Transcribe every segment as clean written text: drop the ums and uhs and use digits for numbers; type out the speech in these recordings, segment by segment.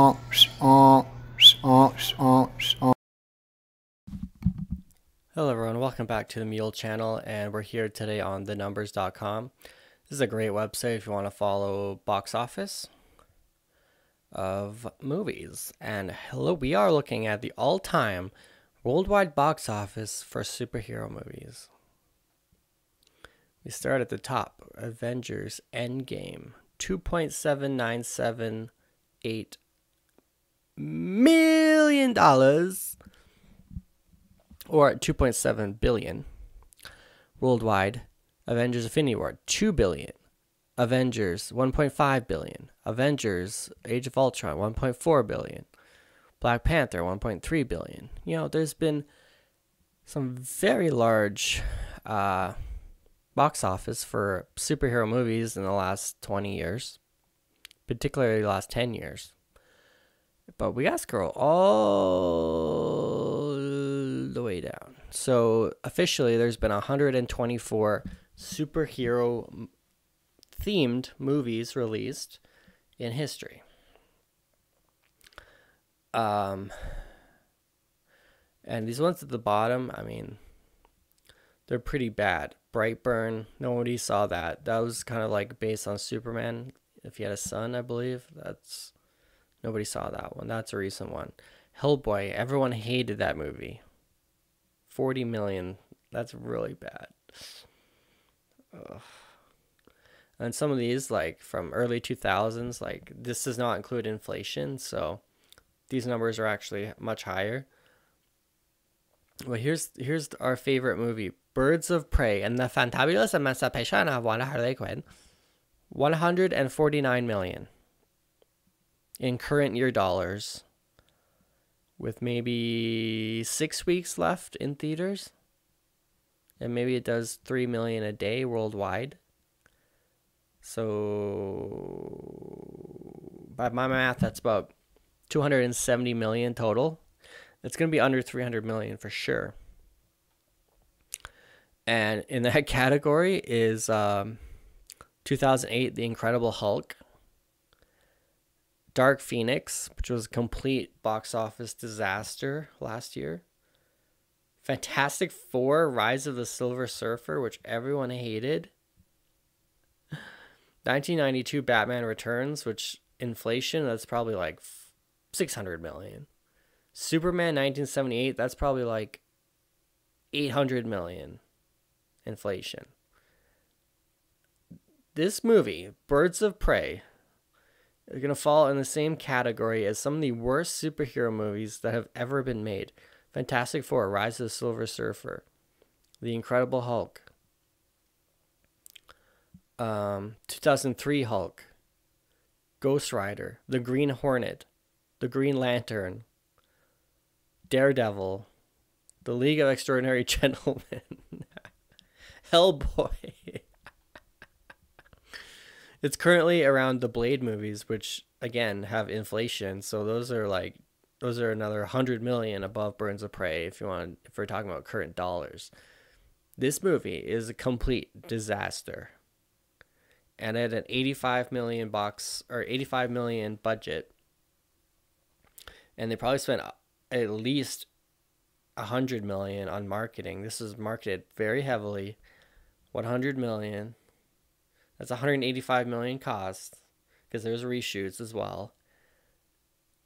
Hello everyone, welcome back to the Mule channel, and we're here today on thenumbers.com. This is a great website if you want to follow box office of movies. And hello, we are looking at the all-time worldwide box office for superhero movies. We start at the top. Avengers Endgame, $2.797 million, or 2.7 billion worldwide. Avengers Infinity War, 2 billion. Avengers 1.5 billion. Avengers Age of Ultron, 1.4 billion. Black Panther, 1.3 billion. You know, there's been some very large box office for superhero movies in the last 20 years, particularly the last 10 years. But we got to scroll all the way down. So officially, there's been 124 superhero themed movies released in history. And these ones at the bottom, I mean, they're pretty bad. Brightburn, nobody saw that. That was kind of like based on Superman. If he had a son, I believe. Nobody saw that one. That's a recent one. Hellboy, everyone hated that movie. 40 million. That's really bad. Ugh. And some of these, like from early 2000s, like this does not include inflation, so these numbers are actually much higher. Well, here's our favorite movie, Birds of Prey and the Fantabulous Emancipation of Harley Quinn. 149 million in current year dollars, with maybe 6 weeks left in theaters, and maybe it does 3 million a day worldwide. So by my math, that's about 270 million total. It's going to be under 300 million for sure. And in that category is 2008, The Incredible Hulk, Dark Phoenix, which was a complete box office disaster last year, Fantastic Four, Rise of the Silver Surfer, which everyone hated, 1992 Batman Returns, which inflation, that's probably like 600 million. Superman 1978, that's probably like 800 million inflation. This movie, Birds of Prey, is going to fall in the same category as some of the worst superhero movies that have ever been made. Fantastic Four, Rise of the Silver Surfer, The Incredible Hulk, 2003 Hulk, Ghost Rider, The Green Hornet, The Green Lantern, Daredevil, The League of Extraordinary Gentlemen, Hellboy. It's currently around the Blade movies, which again have inflation, so those are another 100 million above Birds of Prey if we're talking about current dollars. This movie is a complete disaster. And at an 85 million budget, and they probably spent at least 100 million on marketing. This is marketed very heavily. 100 million. That's 185 million cost, because there's reshoots as well.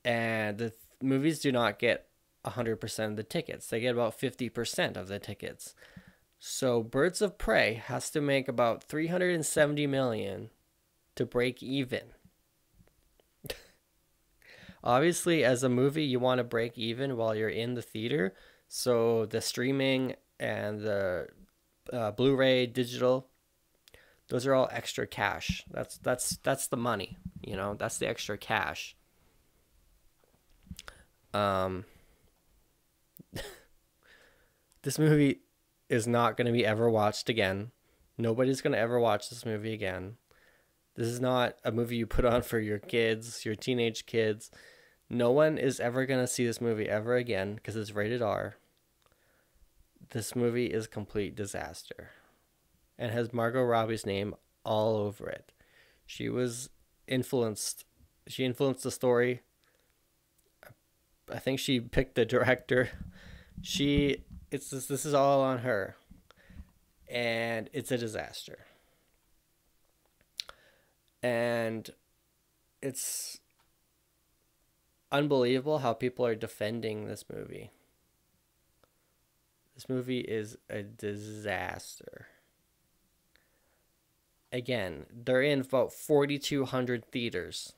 And the movies do not get 100% of the tickets. They get about 50% of the tickets. So Birds of Prey has to make about 370 million to break even. Obviously, as a movie, you want to break even while you're in the theater. So the streaming and the Blu-ray digital, those are all extra cash. That's the money, you know. That's the extra cash. This movie is not going to be ever watched again. Nobody's going to ever watch this movie again. This is not a movie you put on for your kids, your teenage kids. No one is ever going to see this movie ever again because it's rated R. This movie is a complete disaster and has Margot Robbie's name all over it. She influenced the story I think she picked the director. This is all on her, and it's a disaster. And it's unbelievable how people are defending this movie. This movie is a disaster. Again, they're in about 4,200 theaters.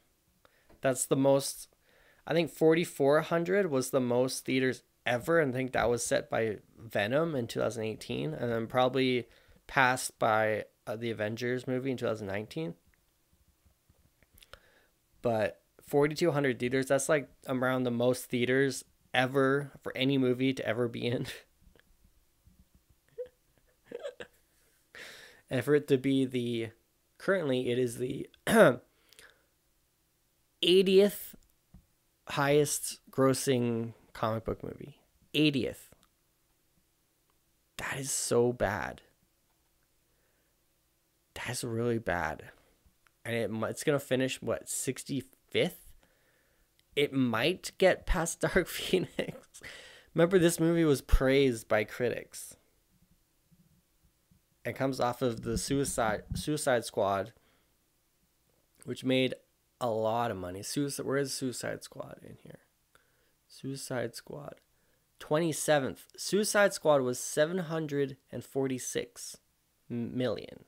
That's the most. I think 4,400 was the most theaters ever, and I think that was set by Venom in 2018, and then probably passed by the Avengers movie in 2019. But 4,200 theaters, that's like around the most theaters ever for any movie to ever be in. And for it to be currently it is the 80th highest grossing comic book movie. 80th. That is so bad. That's really bad. And it's going to finish, what, 65th? It might get past Dark Phoenix. Remember, this movie was praised by critics. It comes off of the Suicide Squad, which made a lot of money. Where is Suicide Squad in here? Suicide Squad. 27th. Suicide Squad was 746 million.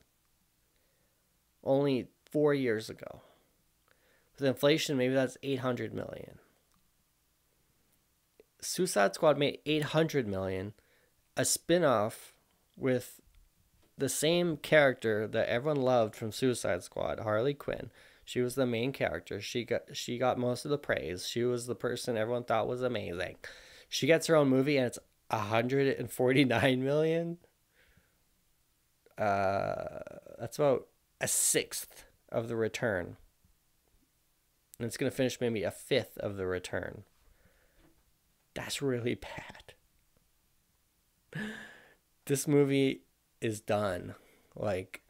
Only 4 years ago. With inflation, maybe that's 800 million. Suicide Squad made 800 million. A spin-off with the same character that everyone loved from Suicide Squad, Harley Quinn. She was the main character. She got most of the praise. She was the person everyone thought was amazing. She gets her own movie and it's 149 million. That's about a sixth of the return. And it's going to finish maybe a fifth of the return. That's really bad. This movie is done. Like,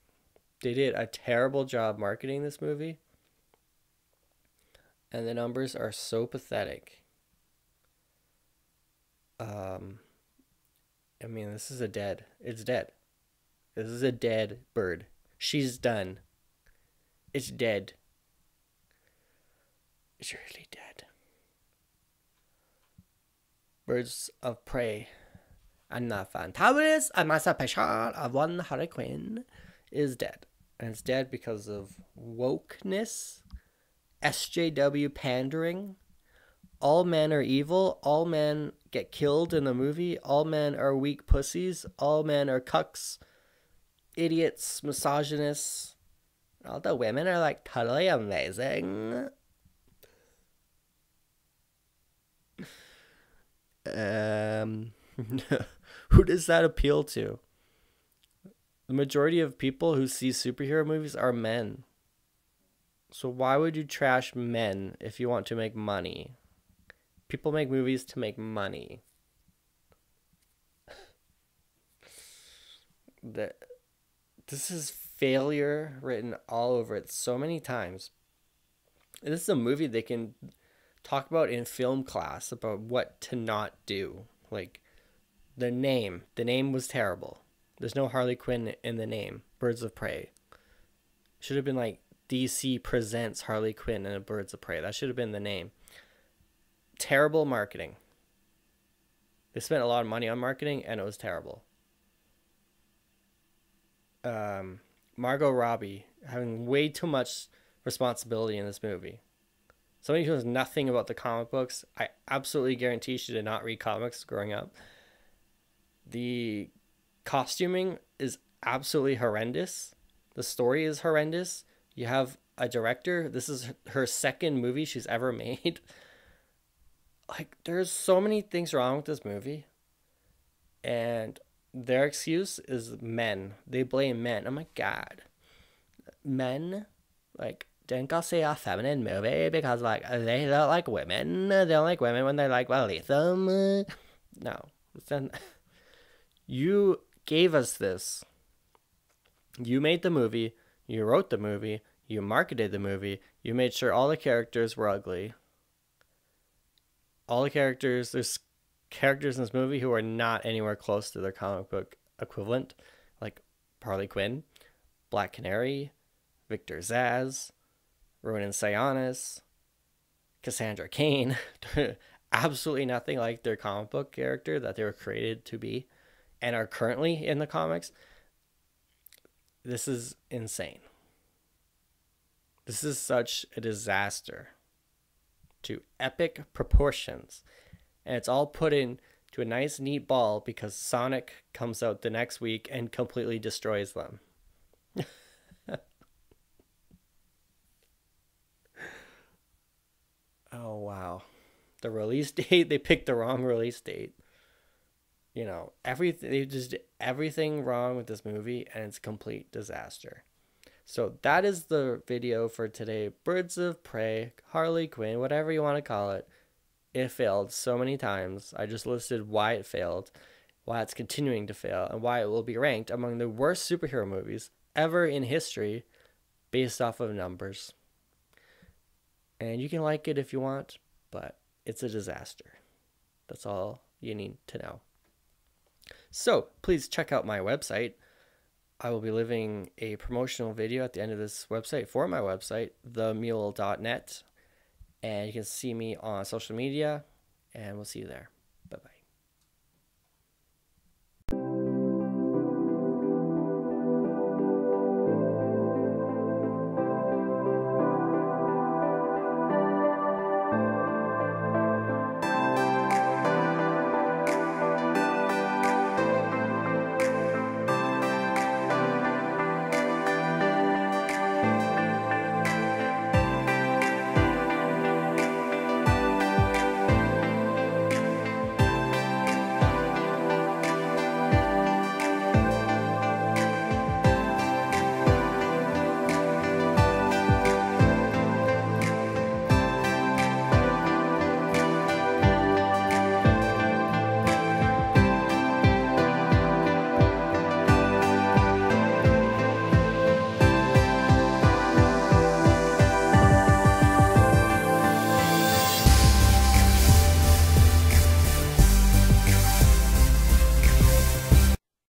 they did a terrible job marketing this movie. And the numbers are so pathetic. I mean, it's dead. This is a dead bird. She's done. It's dead. It's really dead. Birds of Prey and the Fantabulous Emancipation of One Harley Quinn is dead. And it's dead because of wokeness, SJW pandering. All men are evil. All men get killed in the movie. All men are weak pussies. All men are cucks, idiots, misogynists. All the women are like totally amazing. Who does that appeal to? The majority of people who see superhero movies are men. So why would you trash men if you want to make money? People make movies to make money. This is failure written all over it so many times. And this is a movie they can talk about in film class about what to not do. Like, the name was terrible. There's no Harley Quinn in the name. Birds of Prey. Should have been like DC presents Harley Quinn and a Birds of Prey. That should have been the name. Terrible marketing. They spent a lot of money on marketing and it was terrible. Margot Robbie having way too much responsibility in this movie. Somebody who knows nothing about the comic books, I absolutely guarantee she did not read comics growing up. The costuming is absolutely horrendous. The story is horrendous. You have a director. This is her second movie she's ever made. Like, there's so many things wrong with this movie. And their excuse is men. They blame men. Oh my God. Men, like, didn't go see a feminine movie because, like, they don't like women. They don't like women when they're like, well, leave them. No. You gave us this. You made the movie. You wrote the movie. You marketed the movie. You made sure all the characters were ugly. all the characters, there's characters in this movie who are not anywhere close to their comic book equivalent, like Harley Quinn, Black Canary, Victor Zsasz, Ronan Sionis, Cassandra Cain. Absolutely nothing like their comic book character that they were created to be and are currently in the comics. This is insane. This is such a disaster to epic proportions. And it's all put into a nice, neat ball because Sonic comes out the next week and completely destroys them. Oh, wow. The release date, they picked the wrong release date. You know, everything, they just did everything wrong with this movie, and it's a complete disaster. So that is the video for today. Birds of Prey, Harley Quinn, whatever you want to call it. It failed so many times. I just listed why it failed, why it's continuing to fail, and why it will be ranked among the worst superhero movies ever in history based off of numbers. And you can like it if you want, but it's a disaster. That's all you need to know. So please check out my website. I will be leaving a promotional video at the end of this website for my website, themule.net. And you can see me on social media, and we'll see you there.